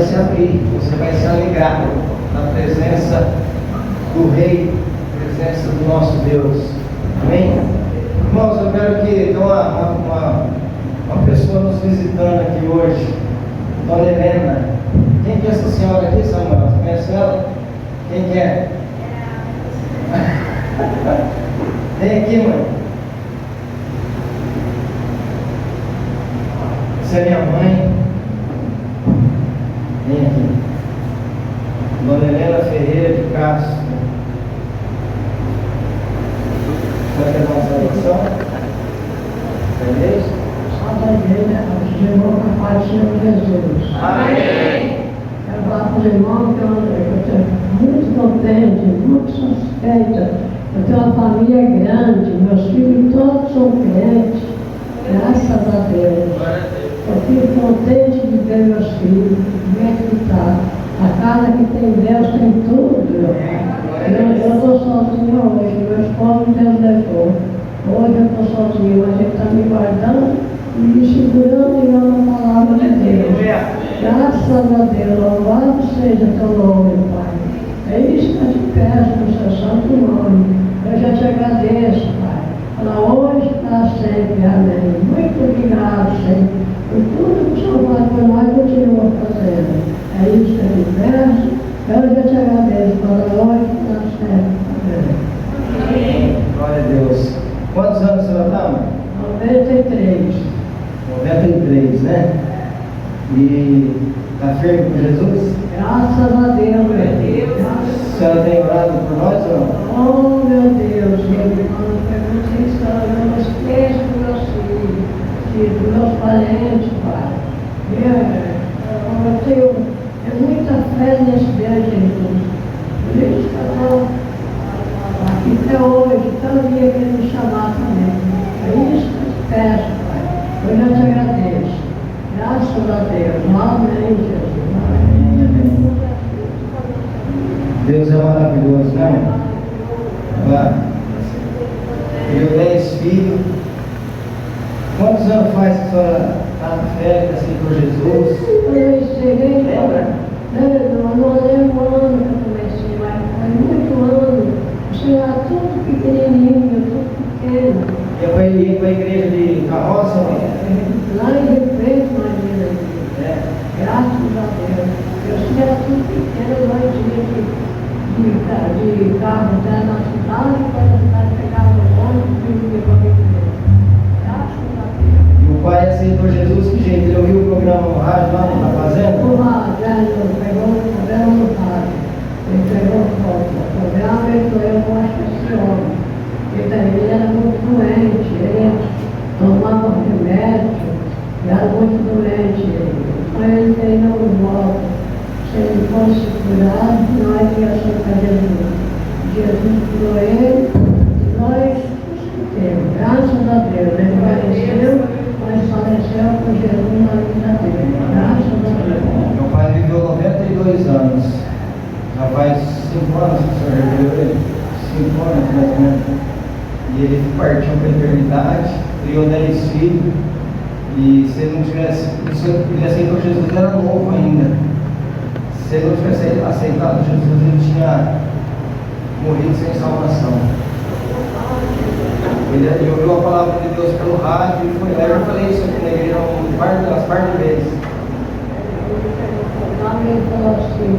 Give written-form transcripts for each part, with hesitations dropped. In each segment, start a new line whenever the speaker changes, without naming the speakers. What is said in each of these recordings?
se abrir, você vai se alegrar na presença do Rei, na presença do nosso Deus. Amém? Irmãos, eu quero que tem uma pessoa nos visitando aqui hoje, Dona Helena. Quem que é essa senhora aqui, Samuel? Você conhece ela? Quem que é? Vem aqui, mãe. Essa é minha mãe. Vem aqui. Dona Helena Ferreira de Castro. Você quer dar uma saudação? Beleza?
Só da igreja, os irmãos que apareceram Jesus.
Amém!
Quero falar para os irmãos que eu estou muito contente, muito satisfeita. Eu tenho uma família grande, meus filhos todos são crentes, graças a Deus. Eu fico contente de ver meus filhos, de ver que está. A casa que tem Deus tem tudo. Eu estou sozinha hoje, meu esposo Deus levou. Hoje eu estou sozinha, mas Ele está me guardando e me segurando e dando a palavra de Deus. Graças a Deus, louvado seja teu nome, Pai. É isso que eu te peço no seu santo nome. Eu já te agradeço, Pai. Para hoje e para sempre, amém. Muito obrigado, Senhor, por tudo que o Senhor faz por nós e continua fazendo. É isso que eu te peço. Eu já te agradeço para hoje e para sempre, amém.
Glória a Deus. Quantos anos você está, mãe?
93.
93, né? E está firme com Jesus?
Graças a Deus, meu Deus.
A senhora tem orado por nós ou não?
Oh, meu Deus, meu irmão, perguntei isso para os três dos meus filhos, dos meus parentes, Pai. Eu tenho muita fé nesse Deus, Jesus. Por isso que eu estou aqui até hoje, todo dia que Ele me chamar também. É isso que eu te peço, Pai. Eu já te agradeço. Graças a Deus. Amém, Jesus. Amém.
Deus é maravilhoso, né? Claro. Eu 10 filhos. Quantos anos faz que a senhora está na fé, assim, por Jesus?
Eu cheguei,
Lembra?
não lembro o ano que eu comecei, mas foi muito ano. Você era tudo pequenininho, tudo pequeno.
Ia para a igreja de carroça, né?
Lá em Rio Preto, Maria, graças a Deus. Eu era tudo pequeno, nós tínhamos de carro até na cidade, quando a cidade pegava o ônibus e me levava para a igreja. Graças a Deus.
E o pai aceitou Jesus, que jeito? Ele ouviu o programa no rádio lá na fazenda?
O rádio, pegou o programa no rádio. Ele pegou o programa e falou, eu gosto desse homem. Ele era muito doente, ele tomava remédio, era muito doente. Então ele veio no volta. Se ele fosse curado, nós ia aceitar Jesus. Jesus curou ele e nós aceitamos. Graças a Deus. Ele faleceu, mas faleceu com Jesus na vida dele. Graças a Deus.
Meu pai viveu 92 anos. Já faz 5 anos que o senhor perdeu ele. 5 anos, mais ou menos. E ele partiu para a eternidade, criou 10 filhos. E se ele não tivesse, ele aceitou Jesus, ele era novo ainda. Se ele não tivesse aceitado Jesus, ele tinha morrido sem salvação. Ele ouviu a palavra de Deus pelo rádio e foi lá. Eu falei isso aqui na igreja umas par de vezes.
Ele falou assim,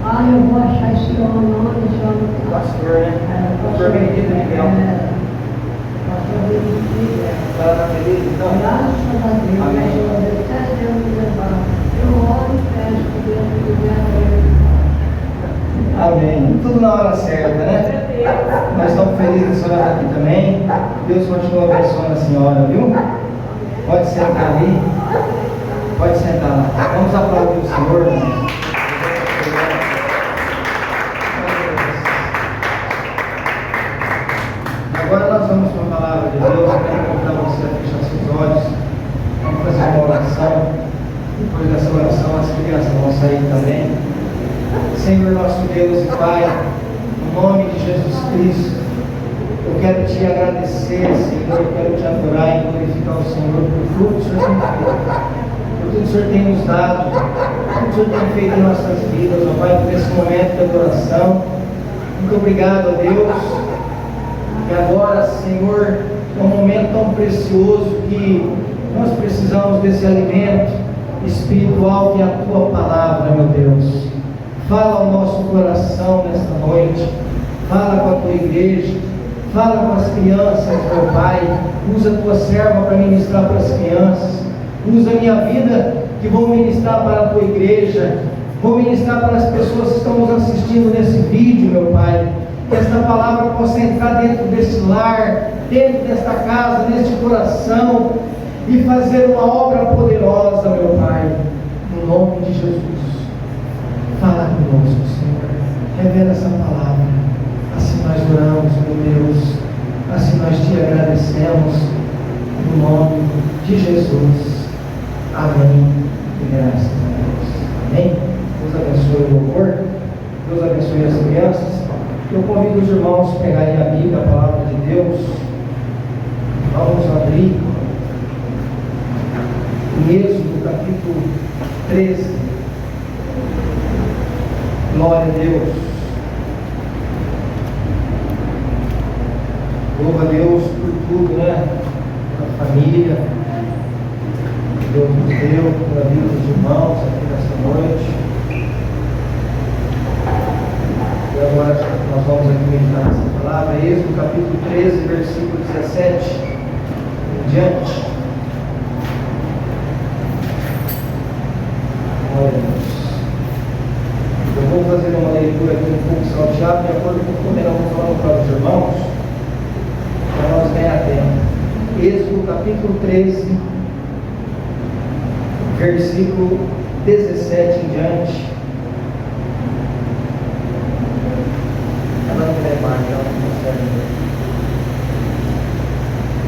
eu vou achar esse homem, onde esse homem está.
Pastor, né? Pastor Benedito Miguel.
Pastor Benedito Miguel.
Está na feliz, então?
Graças a Deus.
Amém.
Até Deus me levar. Eu oro e peço que Deus me leve.
Amém. Tudo na hora certa, né? Nós estamos felizes de senhora estar aqui também. Deus continua abençoando a senhora, viu? Pode sentar ali. Pode sentar lá. Vamos aplaudir o Senhor, irmãos. Agora nós vamos com a palavra de Deus. Eu quero convidar você a fechar seus olhos. Vamos fazer uma oração. Depois dessa oração, as crianças vão sair também. Senhor nosso Deus e Pai, no nome de Jesus Cristo, eu quero te agradecer, Senhor, eu quero te adorar e glorificar o Senhor por tudo que o Senhor tem feito. por tudo que o Senhor tem nos dado, por tudo que o Senhor tem feito em nossas vidas, ó Pai, por esse momento de adoração. Muito obrigado, ó Deus. E agora, Senhor, é um momento tão precioso que nós precisamos desse alimento espiritual que é a Tua Palavra, meu Deus. Fala ao nosso coração nesta noite, fala com a Tua igreja, fala com as crianças, meu Pai. Usa a Tua serva para ministrar para as crianças, usa a minha vida que vou ministrar para a Tua igreja, vou ministrar para as pessoas que estão nos assistindo nesse vídeo, meu Pai. Que esta palavra possa entrar dentro deste lar, dentro desta casa, neste coração, e fazer uma obra poderosa, meu Pai, no nome de Jesus. Fala conosco, Senhor, revela essa palavra. Assim nós oramos, meu Deus, assim nós te agradecemos, no nome de Jesus. Amém e graças a Deus. Amém. Deus abençoe o louvor, Deus abençoe as crianças. Eu convido os irmãos a pegarem a Bíblia, a palavra de Deus. Vamos abrir em Êxodo capítulo 13. Glória a Deus. Louva a Deus por tudo, né? A família que Deus nos deu, pela vida dos irmãos aqui nesta noite. E agora nós vamos aqui meditar nessa palavra, Êxodo capítulo 13, versículo 17 em diante. Glória a Deus. Eu vou fazer uma leitura aqui um pouco salteada, de acordo com como nós vamos falando para os irmãos, para nós ganhar tempo. Êxodo capítulo 13, versículo 17 em diante.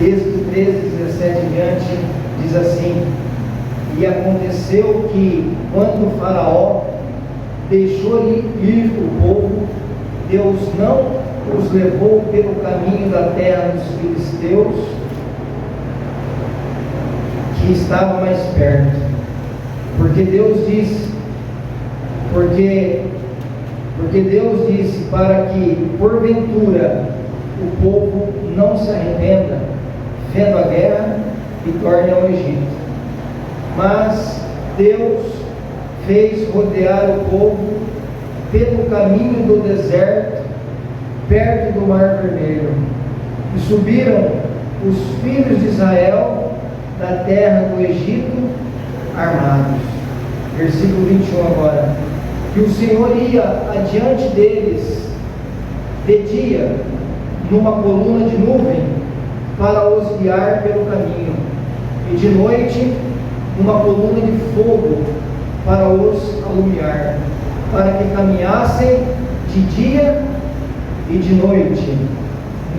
Êxodo 13, 17 em diante, diz assim: E aconteceu que, quando o Faraó deixou ir o povo, Deus não os levou pelo caminho da terra dos filisteus, que estava mais perto, porque Deus disse para que, porventura, o povo não se arrependa, vendo a guerra, e torne ao Egito. Mas Deus fez rodear o povo pelo caminho do deserto, perto do Mar Vermelho, e subiram os filhos de Israel da terra do Egito armados. Versículo 21 agora. E o Senhor ia adiante deles de dia numa coluna de nuvem para os guiar pelo caminho, e de noite uma coluna de fogo para os alumiar, para que caminhassem de dia e de noite.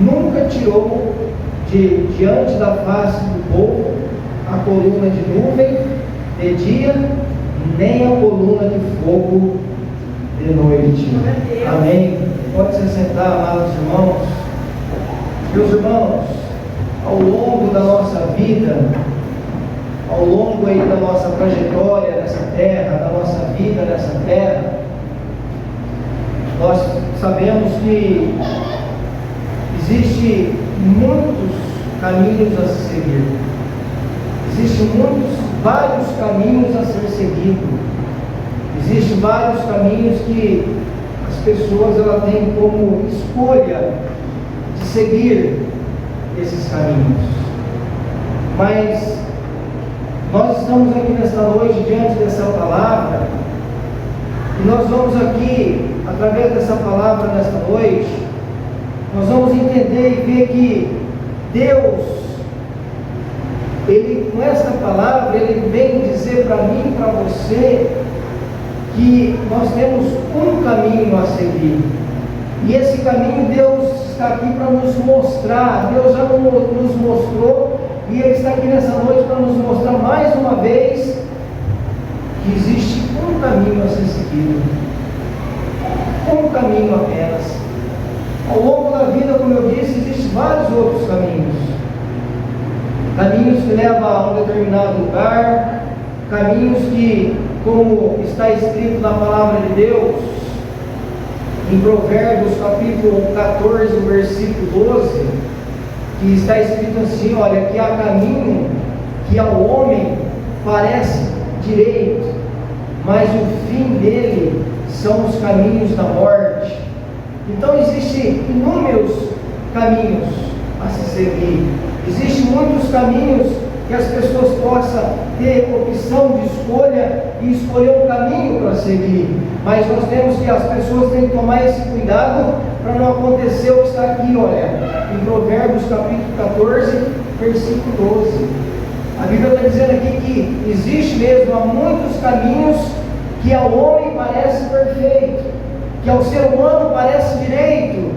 Nunca tirou de diante da face do povo a coluna de nuvem de dia, nem a coluna de fogo de noite. Amém. Pode se sentar, amados irmãos. Meus irmãos, ao longo da nossa vida, ao longo aí da nossa trajetória nessa terra, da nossa vida nessa terra, nós sabemos que existe muitos caminhos a se seguir. Existem vários caminhos a ser seguido. Existem vários caminhos que as pessoas ela têm como escolha de seguir esses caminhos. Mas nós estamos aqui nesta noite diante dessa palavra, e nós vamos aqui, através dessa palavra nesta noite, nós vamos entender e ver que Deus, Ele, com esta palavra, Ele vem dizer para mim e para você que nós temos um caminho a seguir. E esse caminho Deus está aqui para nos mostrar. Deus já nos mostrou, e Ele está aqui nessa noite para nos mostrar mais uma vez que existe um caminho a ser seguido. Um caminho apenas. Ao longo da vida, como eu disse, existem vários outros caminhos. Caminhos que levam a um determinado lugar, caminhos que, como está escrito na palavra de Deus, em Provérbios capítulo 14, versículo 12, que está escrito assim: olha, que há caminho que ao homem parece direito, mas o fim dele são os caminhos da morte. Então existem inúmeros caminhos a se seguir, existem muitos caminhos que as pessoas possam ter opção de escolha e escolher um caminho para seguir, mas nós temos que as pessoas têm que tomar esse cuidado para não acontecer o que está aqui, olha, em Provérbios capítulo 14, versículo 12. A Bíblia está dizendo aqui que existe mesmo há muitos caminhos que ao homem parece perfeito, que ao ser humano parece direito,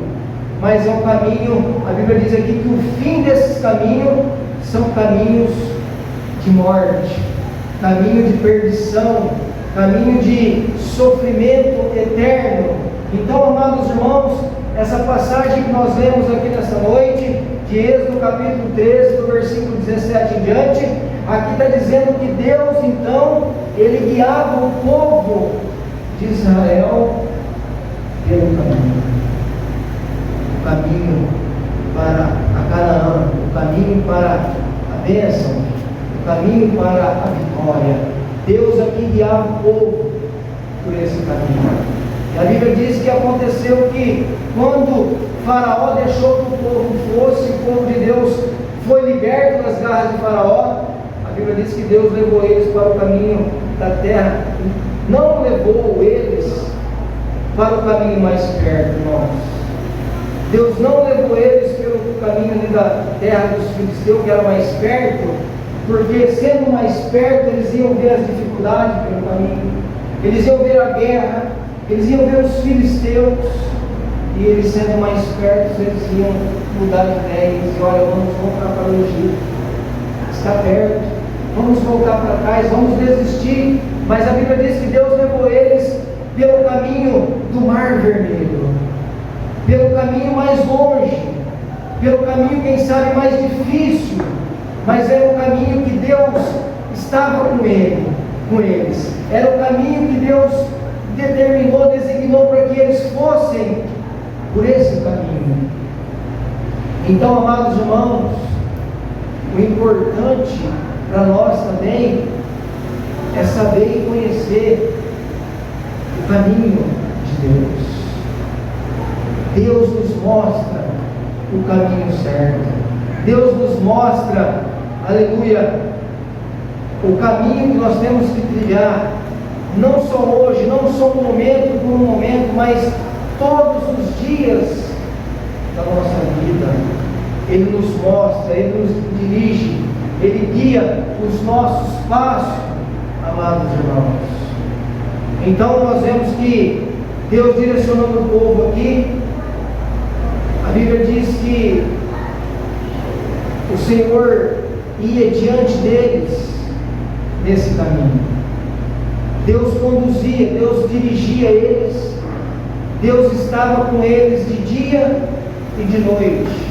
mas é um caminho, a Bíblia diz aqui que o fim desses caminhos são caminhos de morte, caminho de perdição, caminho de sofrimento eterno. Então, amados irmãos, essa passagem que nós lemos aqui nessa noite, de Êxodo capítulo 13, do versículo 17 em diante, aqui está dizendo que Deus, então, Ele guiava o povo de Israel pelo caminho para a Canaã, o caminho para a bênção, o caminho para a vitória. Deus aqui guiava o povo por esse caminho. E a Bíblia diz que aconteceu que quando Faraó deixou que o povo fosse, o povo de Deus foi liberto das garras de Faraó, a Bíblia diz que Deus levou eles para o caminho da terra, não levou eles para o caminho mais perto, irmãos. Deus não levou eles pelo caminho ali da terra dos filisteus, que era mais perto, porque sendo mais perto eles iam ver as dificuldades pelo caminho, eles iam ver a guerra, eles iam ver os filisteus, e eles sendo mais perto, eles iam mudar de ideia e dizer: olha, vamos voltar para o Egito, está perto, vamos voltar para trás, vamos desistir. Mas a Bíblia diz que Deus levou eles pelo caminho do Mar Vermelho, pelo caminho mais longe, pelo caminho, quem sabe, mais difícil, mas era o caminho que Deus estava com eles, era o caminho que Deus determinou, designou para que eles fossem por esse caminho. Então, amados irmãos, o importante para nós também é saber e conhecer o caminho de Deus. Deus nos mostra o caminho certo. Deus nos mostra, aleluia, o caminho que nós temos que trilhar, não só hoje, não só um momento por um momento, mas todos os dias da nossa vida. Ele nos mostra, Ele nos dirige, Ele guia os nossos passos, amados irmãos. Então nós vemos que Deus direcionando o povo aqui, a Bíblia diz que o Senhor ia diante deles nesse caminho. Deus conduzia, Deus dirigia eles, Deus estava com eles de dia e de noite.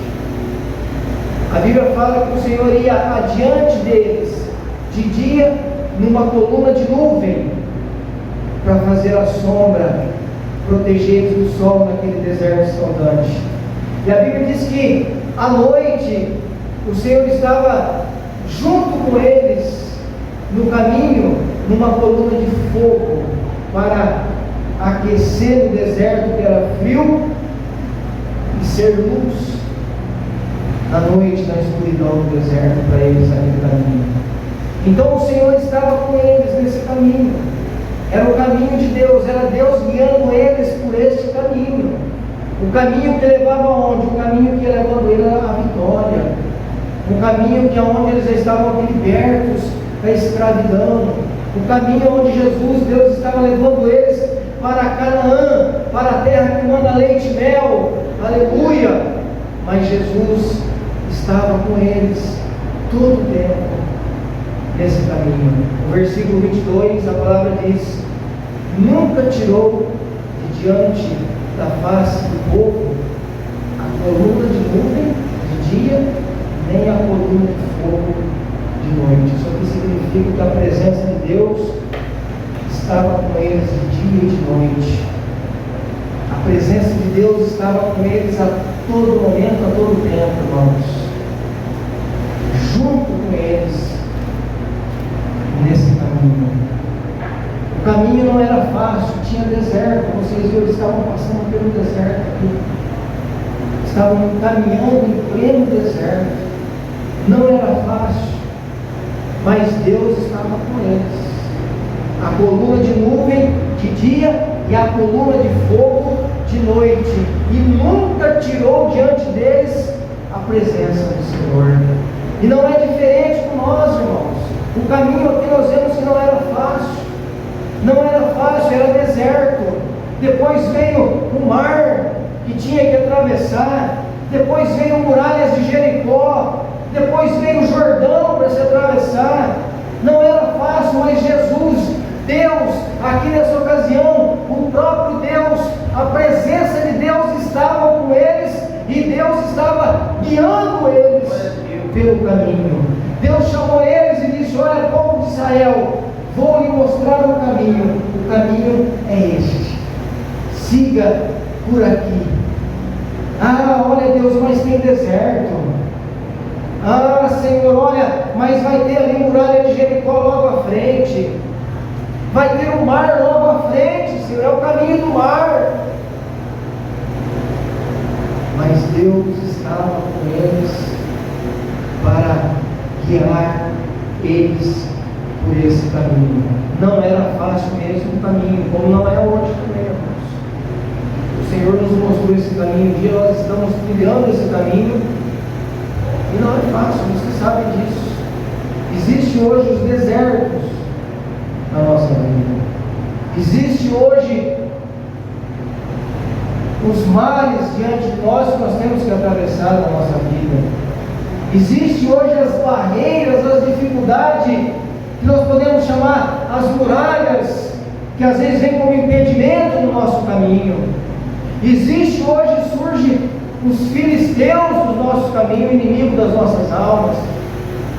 A Bíblia fala que o Senhor ia adiante deles de dia numa coluna de nuvem para fazer a sombra, proteger eles do sol naquele deserto saudante. E a Bíblia diz que à noite o Senhor estava junto com eles no caminho, numa coluna de fogo, para aquecer o deserto que era frio e ser luz na noite, na escuridão do deserto, para eles naquele caminho. Então o Senhor estava com eles nesse caminho, era o caminho de Deus, era Deus guiando eles por este caminho, o caminho que levava aonde? O caminho que ia levando eles à vitória, o caminho que aonde eles estavam libertos da escravidão, o caminho onde Jesus, Deus estava levando eles para Canaã, para a terra que manda leite e mel, aleluia. Mas Jesus estava com eles todo o tempo nesse caminho. No versículo 22 a palavra diz: nunca tirou de diante da face do povo a coluna de nuvem de dia, nem a coluna de fogo de noite. Isso aqui significa que a presença de Deus estava com eles de dia e de noite. A presença de Deus estava com eles a todo momento, a todo tempo, irmãos. Junto com eles, nesse caminho. O caminho não era fácil, tinha deserto. Vocês viram, eles estavam passando pelo deserto aqui. Estavam caminhando em pleno deserto. Não era fácil, mas Deus estava com eles. A coluna de nuvem de dia e a coluna de fogo de noite, e nunca tirou diante deles a presença do Senhor. E não é diferente com nós, irmãos. O caminho aqui nós vemos que não era fácil. Não era fácil, era deserto. Depois veio o mar que tinha que atravessar. Depois veio muralhas de Jericó. Depois veio o Jordão para se atravessar. Não era fácil, mas Jesus, Deus, aqui nessa ocasião, o próprio Deus, a presença de Deus estava com eles, e Deus estava guiando eles pelo caminho. Deus chamou eles e disse: olha, povo de Israel, vou lhe mostrar o caminho é este, siga por aqui. Ah, olha Deus, mas tem deserto. Ah, Senhor, olha, mas vai ter ali muralha de Jericó logo à frente. Vai ter o mar logo à frente, Senhor, é o caminho do mar. Mas Deus estava com eles para guiar eles por esse caminho. Não era fácil mesmo o caminho, como não é hoje também, irmãos. O Senhor nos mostrou esse caminho, um dia nós estamos trilhando esse caminho, e não é fácil, vocês sabem disso. Existem hoje os desertos na nossa vida. Existe hoje os mares diante de nós que nós temos que atravessar na nossa vida. Existe hoje as barreiras, as dificuldades que nós podemos chamar as muralhas, que às vezes vem como impedimento no nosso caminho. Existe hoje, surge os filisteus do nosso caminho, inimigo das nossas almas.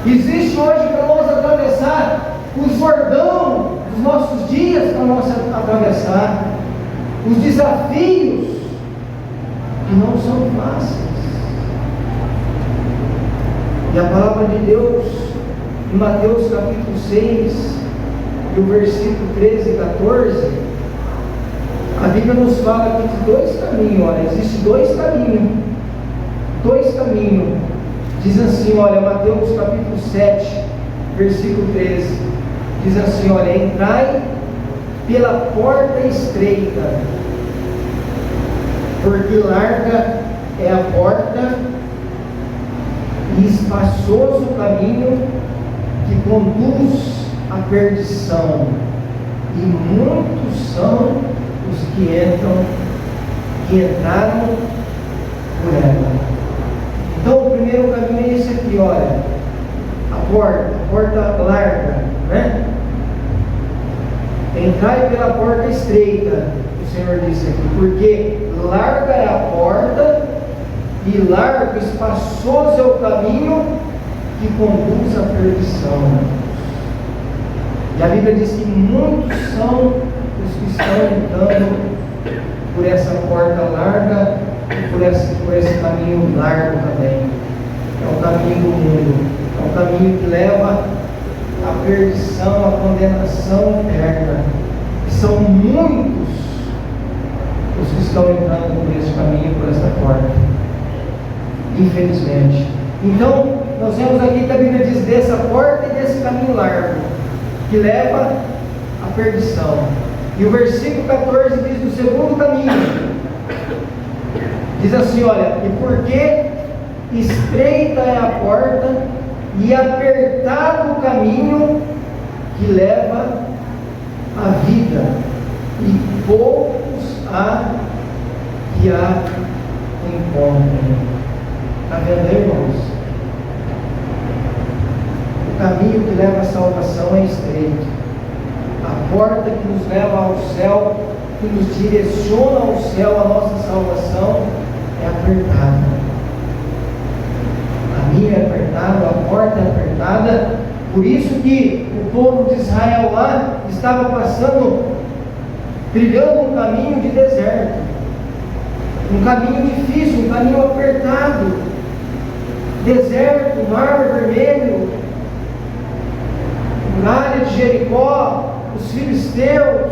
Existe hoje para nós atravessar o Jordão dos nossos dias, para nós atravessar os desafios que não são fáceis. E a palavra de Deus, em Mateus capítulo 6, e o versículo 13 e 14, a Bíblia nos fala aqui de dois caminhos. Olha, existem dois caminhos. Diz assim, olha, Mateus capítulo 7, versículo 13, diz assim, olha, entrai pela porta estreita, porque larga é a porta e espaçoso o caminho que conduz à perdição, e muitos são os que entraram por ela. Então o primeiro caminho é esse aqui, olha, a porta larga, né? Entrai pela porta estreita, o Senhor disse aqui, porque larga é a porta e largo, espaçoso é o caminho que conduz à perdição. E a Bíblia diz que muitos são os que estão entrando por essa porta larga e por esse caminho largo também. É o caminho do mundo, é o caminho que leva à perdição, à condenação eterna. E são muitos os que estão entrando por esse caminho, por essa porta, infelizmente. Então, nós vemos aqui que a Bíblia diz dessa porta e desse caminho largo, que leva à perdição. E o versículo 14 diz do segundo caminho, diz assim, olha, e porque estreita é a porta e apertado o caminho que leva à vida, e poucos há que a encontrem. Está vendo aí, irmãos? O caminho que leva à salvação é estreito. A porta que nos leva ao céu, que nos direciona ao céu, a nossa salvação, é apertada. O caminho é apertado, a porta é apertada, Por isso que o povo de Israel lá estava trilhando um caminho de deserto, um caminho difícil, um caminho apertado, deserto, mar vermelho, muralha de Jericó, os filisteus,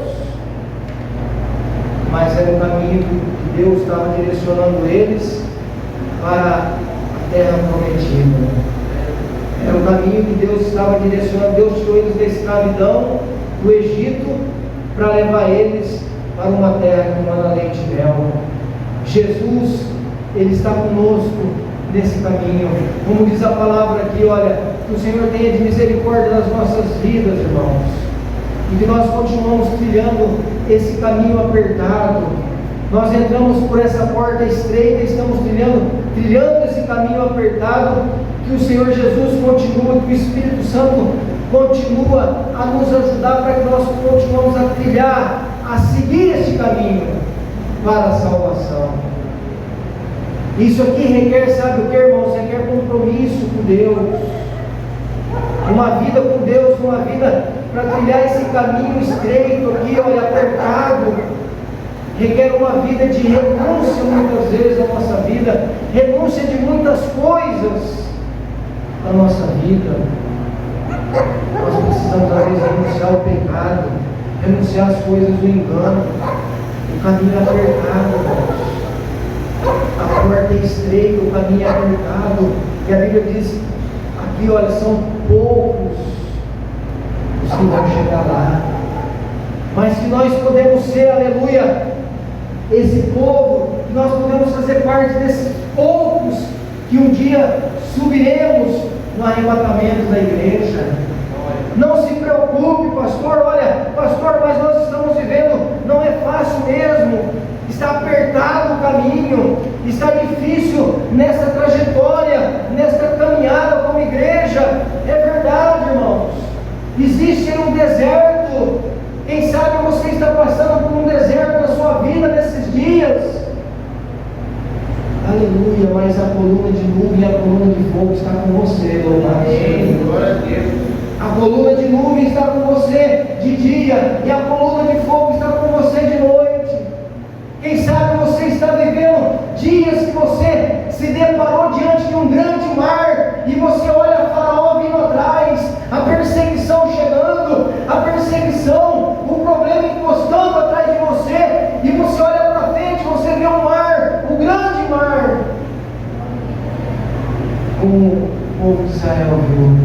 mas era um caminho que Deus estava direcionando eles para a terra prometida. Era um caminho que Deus estava direcionando. Deus tirou eles da escravidão do Egito para levar eles para uma terra que mana leite e mel. Jesus, Ele está conosco nesse caminho. Como diz a palavra aqui, olha, que o Senhor tenha de misericórdia nas nossas vidas, irmãos, e que nós continuamos trilhando esse caminho apertado. Nós entramos por essa porta estreita, estamos trilhando esse caminho apertado, que o Senhor Jesus continua, que o Espírito Santo continua a nos ajudar para que nós continuemos a trilhar, a seguir este caminho para a salvação. Isso aqui requer, sabe o que, irmãos? Requer compromisso com Deus, uma vida com Deus, uma vida para trilhar esse caminho estreito aqui, olha, apertado. Requer uma vida de renúncia muitas vezes na nossa vida, renúncia de muitas coisas da nossa vida. Nós precisamos às vezes renunciar ao pecado, renunciar às coisas do engano. O caminho é apertado, irmãos. A porta é estreita, o caminho é apertado. E a Bíblia diz aqui, olha, são poucos os que vão chegar lá. Mas que nós podemos ser, aleluia, esse povo, que nós podemos fazer parte desses poucos que um dia subiremos no arrebatamento da igreja. Não se preocupe, pastor, olha, pastor, mas nós estamos vivendo, não é fácil mesmo, está apertado o caminho, está difícil nessa trajetória, nessa caminhada como igreja. É verdade, irmãos, existe um deserto. Quem sabe você está passando por um deserto na sua vida nesses dias. Aleluia, mas a coluna de nuvem e a coluna de fogo está com você, louvado seja. Glória a Deus. A coluna de nuvem está com você de dia e a coluna de fogo está com você de noite. Quem sabe você está vivendo dias que você se deparou diante de um grande mar e você olha a Faraó vindo atrás, a perseguição chegando, o problema encostando atrás de você, e você olha para frente, você vê o mar, o grande mar, como o povo de Israel viu.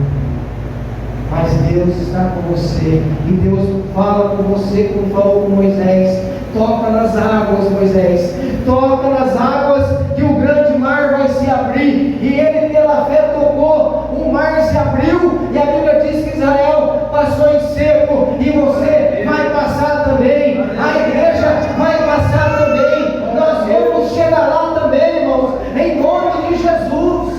Mas Deus está com você, e Deus fala com você como falou com Moisés: toca nas águas, Moisés, toca nas águas, que o grande mar vai se abrir. E ele pela fé tocou, o mar se abriu, e a Bíblia diz que Israel passou em seco, e você vai passar também, a igreja vai passar também, nós vamos chegar lá também, irmãos, em nome de Jesus.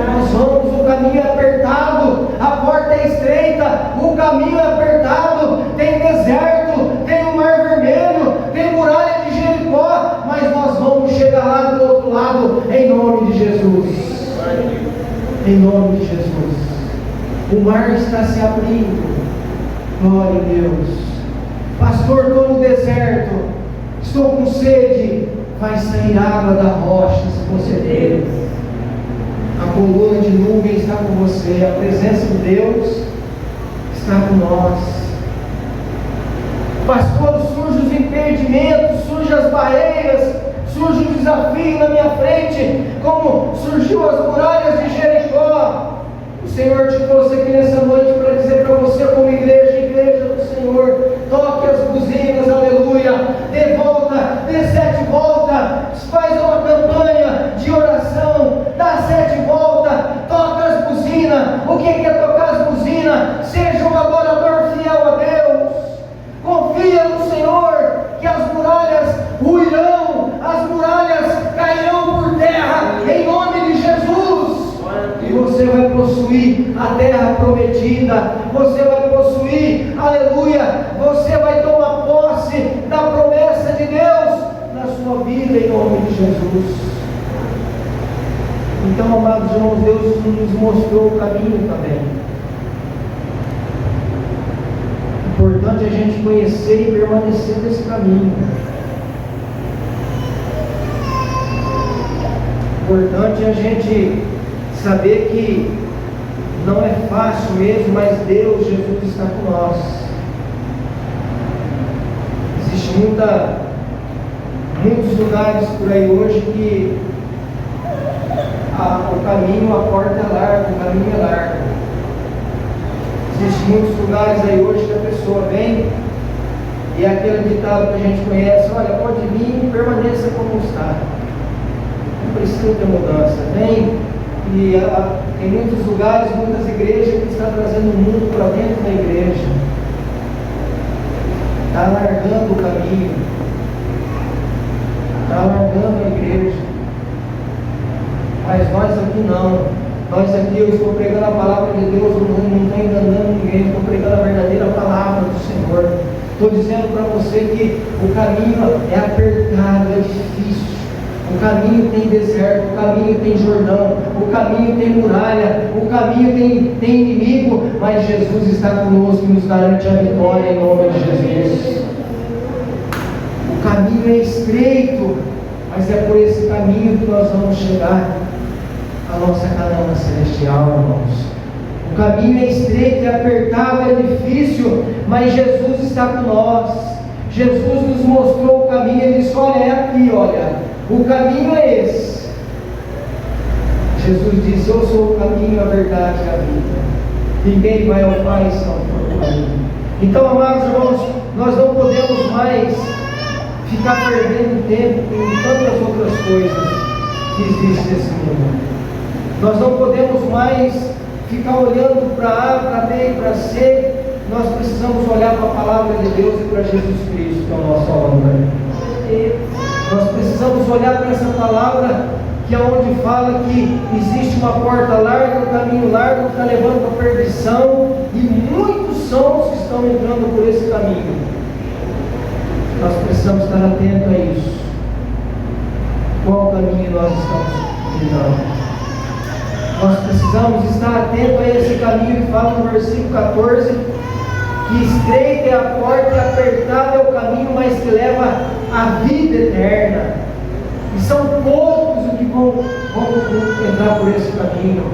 Nós vamos, o caminho é apertado, a porta é estreita, o caminho é apertado, tem deserto, tem o mar vermelho, tem muralha de Jericó, mas nós vamos chegar lá do outro lado, em nome de Jesus. Em nome de Jesus. O mar está se abrindo. Glória a Deus. Pastor, estou no deserto, estou com sede. Vai sair água da rocha se você der. A coluna de nuvem está com você, a presença de Deus está com nós. Pastor, surgem os impedimentos, surgem as barreiras, surge um desafio na minha frente, como surgiu as muralhas de Jericó. O Senhor te trouxe aqui nessa noite para dizer para você, como igreja do Senhor: toque as buzinas, aleluia, dê volta, dê 7 voltas, faz uma campanha de oração, dá 7 voltas, toca as buzinas. O que é tocar as buzinas? Seja um adorador fiel a Deus, confia no Senhor, que as muralhas ruirão, as muralhas cairão por terra, em nome de Jesus. E você vai possuir a terra prometida, você vai possuir, aleluia, você vai tomar posse da promessa de Deus na sua vida, em nome de Jesus. Então, amados irmãos, Deus nos mostrou o caminho também. importante a gente conhecer e permanecer nesse caminho. Importante a gente saber que não é fácil mesmo, mas Deus, Jesus está com nós. Existe muitos lugares por aí hoje que o caminho, a porta é larga, o caminho é largo. Existem muitos lugares aí hoje que a pessoa vem e é aquele ditado que a gente conhece: olha, pode vir e permaneça como está. Não precisa ter mudança. Vem e tem muitos lugares, muitas igrejas que estão trazendo o mundo para dentro da igreja. Está alargando o caminho. Está alargando a igreja. Mas nós aqui não. Nós aqui, eu estou pregando a palavra de Deus, não estou enganando ninguém, estou pregando a verdadeira palavra do Senhor. Estou dizendo para você que o caminho é apertado, é difícil. O caminho tem deserto, o caminho tem Jordão, o caminho tem muralha, o caminho tem inimigo, mas Jesus está conosco e nos garante a vitória em nome de Jesus. O caminho é estreito, mas é por esse caminho que nós vamos chegar à nossa Canaã celestial, irmãos. O caminho é estreito, é apertado, é difícil, mas Jesus está com nós. Jesus nos mostrou o caminho, Ele disse: olha, é aqui, olha, o caminho é esse. Jesus disse: eu sou o caminho, a verdade e a vida. Ninguém vai ao Pai se não for por mim. Então, amados irmãos, nós não podemos mais ficar perdendo tempo em tantas outras coisas que existem nesse mundo. Nós não podemos mais ficar olhando para A, para B e para C. Nós precisamos olhar para a palavra de Deus e para Jesus Cristo, que é o nosso Salvador. Nós precisamos olhar para essa palavra, que é onde fala que existe uma porta larga, um caminho largo que está levando para a perdição, e muitos são os que estão entrando por esse caminho. Nós precisamos estar atentos a isso. Qual caminho nós estamos trilhando? Nós precisamos estar atentos a esse caminho que fala no versículo 14, que estreita é a porta e apertado é o caminho, mas que leva à vida eterna. E são poucos os que vão entrar por esse caminho.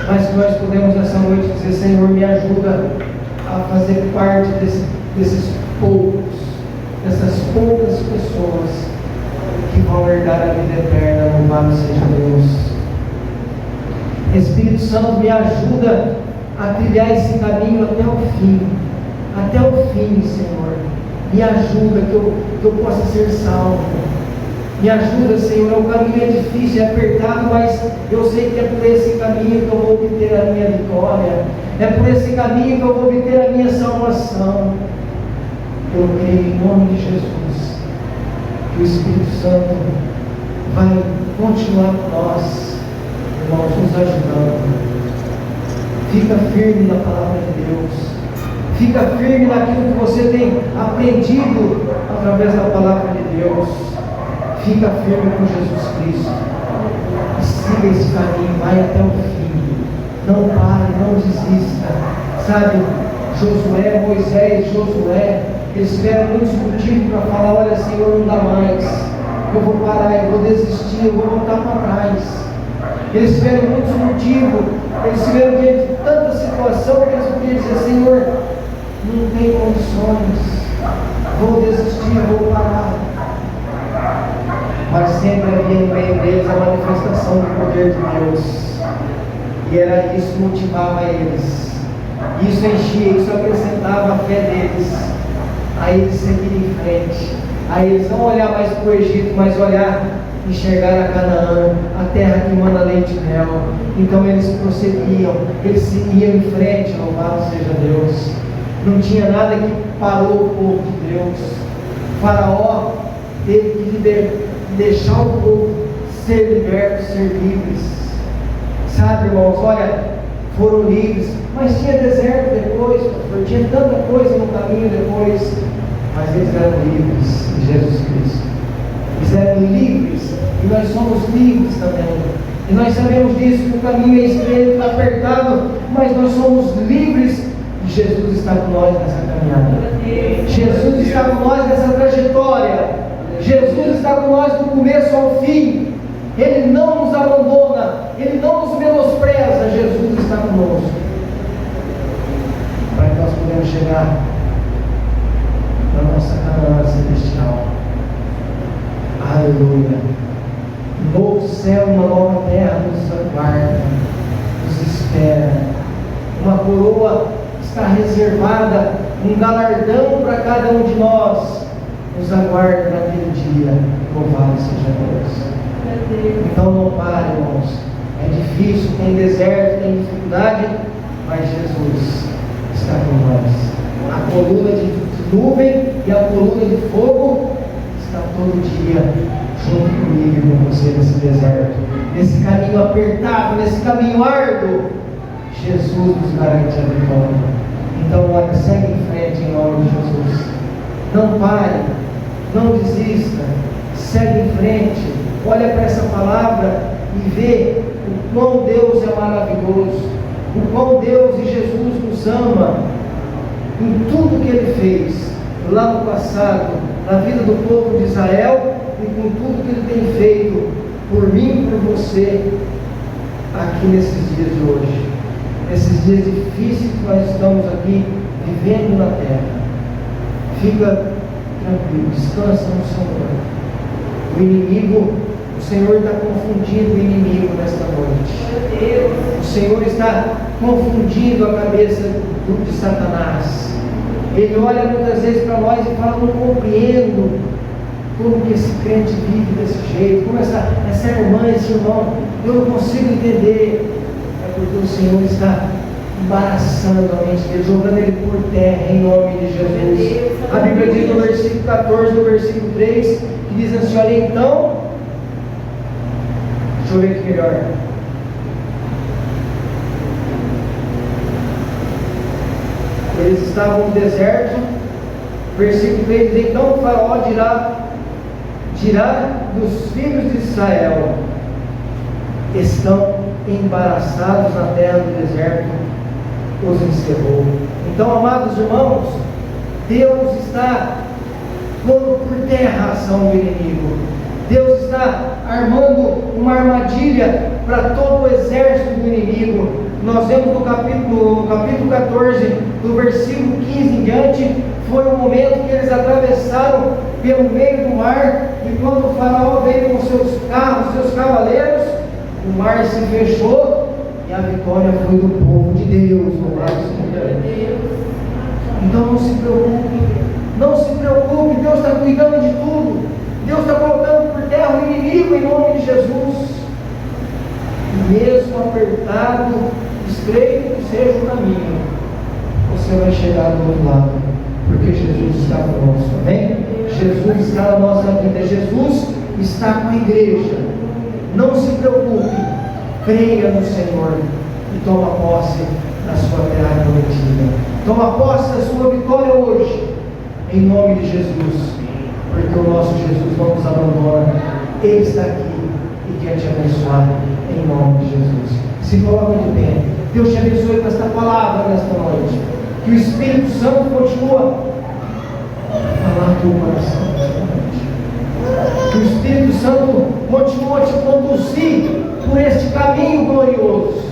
Mas que nós podemos nessa noite dizer: Senhor, me ajuda a fazer parte desses poucos, dessas poucas pessoas que vão herdar a vida eterna. Louvado seja Deus. Espírito Santo, me ajuda a trilhar esse caminho até o fim. Até o fim, Senhor. Me ajuda que eu possa ser salvo. Me ajuda, Senhor. O caminho é difícil, é apertado, mas eu sei que é por esse caminho que eu vou obter a minha vitória. É por esse caminho que eu vou obter a minha salvação. Eu creio em nome de Jesus que o Espírito Santo vai continuar com nós, irmãos, nos ajudando. Fica firme na palavra de Deus. Fica firme naquilo que você tem aprendido através da palavra de Deus. Fica firme com Jesus Cristo. E siga esse caminho, vai até o fim. Não pare, não desista. Sabe, Josué, Moisés, Josué, eles tiveram muitos motivos para falar: olha, Senhor, não dá mais. Eu vou parar, eu vou desistir, eu vou voltar para trás. Eles tiveram muitos motivos, eles tiveram diante de tanta situação que eles podiam dizer: Senhor, não tem condições, vou desistir, vou parar. Mas sempre havia no meio deles a manifestação do poder de Deus, e era isso que motivava eles, isso enchia, isso acrescentava a fé deles, a eles seguirem em frente, a eles não olhar mais para o Egito, mas olhar, enxergar a Canaã, a terra que manda leite e mel. Então eles prosseguiam, eles seguiam em frente. Louvado seja Deus. Não tinha nada que parou o povo de Deus. O Faraó teve que deixar o povo ser libertos, ser livres. Sabe, irmãos, olha, foram livres, mas tinha deserto depois, pastor, tinha tanta coisa no caminho depois, mas eles eram livres em Jesus Cristo. Eles eram livres, e nós somos livres também. E nós sabemos disso, que o caminho é estreito, apertado, mas nós somos livres. Jesus está com nós nessa caminhada. Jesus está com nós nessa trajetória. Jesus está com nós do começo ao fim. Ele não nos abandona, Ele não nos menospreza. Jesus está conosco, para que nós podemos chegar na nossa Canaã celestial. Aleluia. Um novo céu, uma nova terra nos aguarda, nos espera. Uma coroa está reservada, um galardão para cada um de nós nos aguarda naquele dia. Louvado seja Deus. Então não pare, irmãos. É difícil, tem deserto, tem dificuldade, mas Jesus está com nós. A coluna de nuvem e a coluna de fogo está todo dia junto comigo e com você nesse deserto, nesse caminho apertado, nesse caminho árduo. Jesus nos garante a vitória. Então, olha, segue em frente em nome de Jesus. Não pare, não desista, segue em frente. Olha para essa palavra e vê o quão Deus é maravilhoso, o quão Deus e Jesus nos ama, em tudo que Ele fez lá no passado, na vida do povo de Israel, e com tudo que Ele tem feito por mim e por você aqui nesses dias de hoje, nesses dias difíceis que nós estamos aqui vivendo na terra. Fica tranquilo, descansa no Senhor. O inimigo, o Senhor está confundindo o inimigo nesta noite. O Senhor está confundindo a cabeça de Satanás. Ele olha muitas vezes para nós e fala: não compreendo como que esse crente vive desse jeito, como essa irmã, esse irmão, eu não consigo entender. É porque o Senhor está embaraçando a mente dele, jogando ele por terra em nome de Jesus. A Bíblia diz no versículo 14, no versículo 3, que diz assim: olha, então, deixa eu ver aqui melhor. Eles estavam no deserto, versículo 3 diz: então o faraó dirá dos filhos de Israel, estão embaraçados na terra do deserto, os encerrou. Então, amados irmãos, Deus está pondo por terra a ação do inimigo. Deus está armando uma armadilha para todo o exército do inimigo. Nós vemos no capítulo 14, do versículo 15 em diante, foi o momento que eles atravessaram pelo meio do mar, e quando o faraó veio com seus carros, seus cavaleiros, o mar se fechou e a vitória foi do povo de Deus. Então não se preocupe, não se preocupe, Deus está cuidando de tudo. Deus está colocando por terra o inimigo em nome de Jesus. E mesmo apertado, estreito que seja o caminho, você vai chegar do outro lado, porque Jesus está conosco, amém? Jesus está na nossa vida, Jesus está com a igreja. Não se preocupe, creia no Senhor e toma posse da sua terra prometida. Toma posse da sua vitória hoje, em nome de Jesus, porque o nosso Jesus não nos abandona. Ele está aqui e quer te abençoar, em nome de Jesus. Se coloque de pé. Deus te abençoe com esta palavra nesta noite. Que o Espírito Santo continua a falar no teu coração nesta noite. Que o Espírito Santo continua a te conduzir por este caminho glorioso,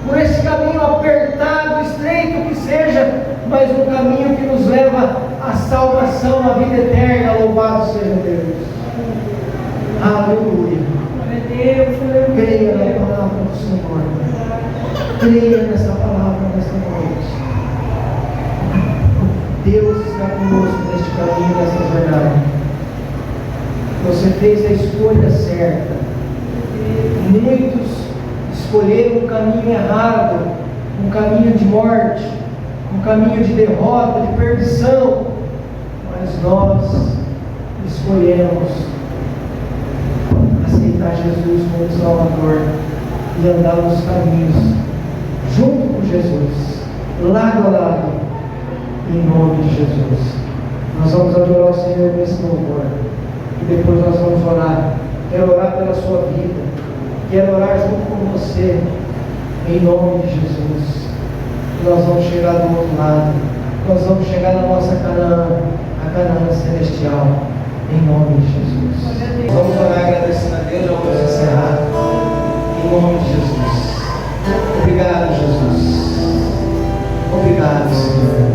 por este caminho apertado, estreito que seja, mas um caminho que nos leva à salvação, à vida eterna. Louvado seja Deus. Aleluia. Creia na palavra do Senhor. Creia nessa palavra nesta noite. Deus está conosco neste caminho, nessa jornada. Você fez a escolha certa. Muitos escolheram um caminho errado, um caminho de morte, um caminho de derrota, de perdição, mas nós escolhemos aceitar Jesus como Salvador e andar nos caminhos junto com Jesus, lado a lado, em nome de Jesus. Nós vamos adorar o Senhor nesse louvor e depois nós vamos orar. Quero orar pela sua vida, quero orar junto com você, em nome de Jesus. nós vamos chegar do outro lado. Nós vamos chegar na nossa Canaã, a Canaã celestial, em nome de Jesus. Vamos orar agradecendo a Deus, vamos encerrar, em nome de Jesus. Obrigado, Jesus. Obrigado, Senhor.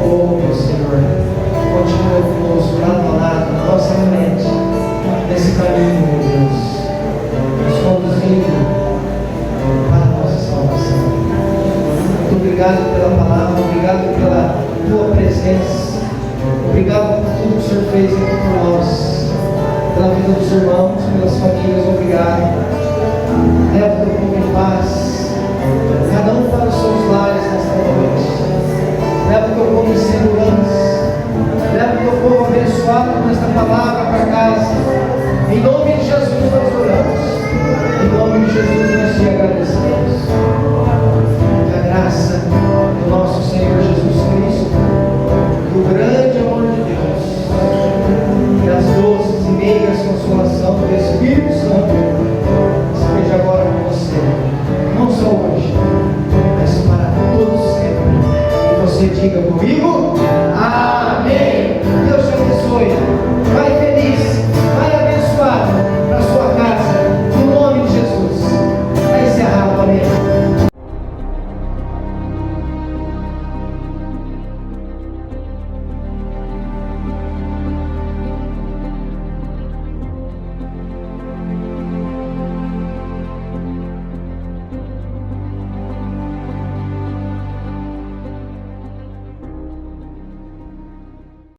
Oh, meu Senhor, continua conosco, lado a lado, na nossa frente, nesse caminho, meu Deus, nos conduzindo para a nossa salvação. Muito obrigado pela palavra, obrigado pela tua presença, obrigado por tudo que o Senhor fez aqui por nós, pela vida dos irmãos, pelas famílias, obrigado. Leva o teu povo em paz, cada um para os seus lares nesta noite. Leva o teu povo em segurança, leva o teu povo abençoado com esta palavra para casa. Em nome de Jesus nós oramos, em nome de Jesus nós te agradecemos. Que a graça do nosso Senhor Jesus Cristo, do grande amor de Deus e as doces e meias consolação do Espírito Santo esteja agora com você, não só hoje, mas para todos sempre. E você diga comigo.